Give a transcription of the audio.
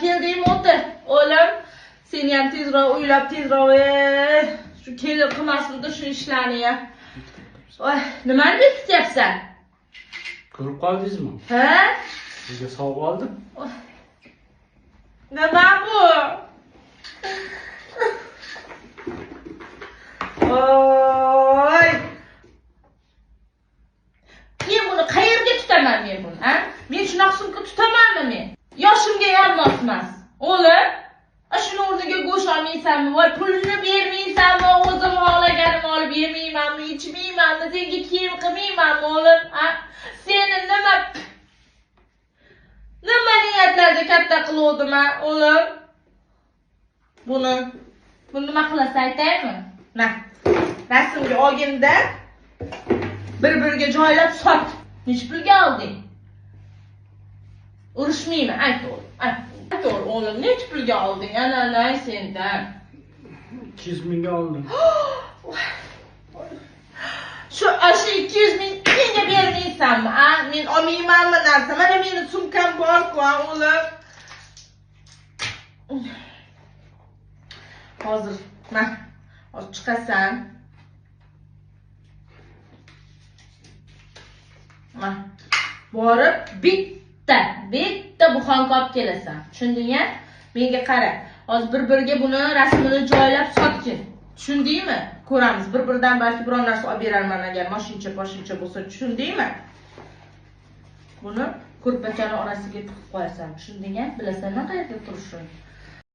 keldingmi o'tir. O'g'lim, seni ham tezroq uylab tezroq shu kelib qilmasmidi shu ishlarni ya. Voy, nimani bekityapsan? Ko'rib qoldingizmi? Ha? Sizga sovg'a oldim. Nima bu? Oy! Men buni qayerga tutaman buni, ha? Men shunaqa sumka tutamanmi men? Yoshimga ham mos emas. O'g'lim, shuni o'rniga go'sht olmaysanmi? Voy, pulni bermaysanmi? O'zim xohlaganim olib yemaymanmi, ichmaymanmi, senga kiyim qilmaymanmi, o'g'lim? Ha? Seni nima niyatlarda katta qiluvdim, ha, o'g'lim? Buni nima qilasiz aytaymi? Mana, rasmga olganda bir-biriga joylab sot. Necha pulga olding? Urushmayman, ayt o'g'lim. Ayt o'g'lim, necha pulga olding? Ana sendan. 200 mingga oldim. Shu 200 ming menga bermaysanmi? Ha? Men olmaymanmi narsa? Mana meni sumkam bor-ku, o'g'lim. Hozir, mana, hozir chiqasan. Mana, borib bitta buxonka olib kelasan. Tushundingmi? Menga qara. Hozir bir-biriga buni rasmini joylab sotgin. Tushundingmi? Ko'ramiz. Bir-biridan balki biror narsa olib berarman agar mashincha bo'lsa, tushundingmi? Buni ko'rpachani orasiga tiqib qo'yasan. Tushundingmi? Bilasan qayerda turishini.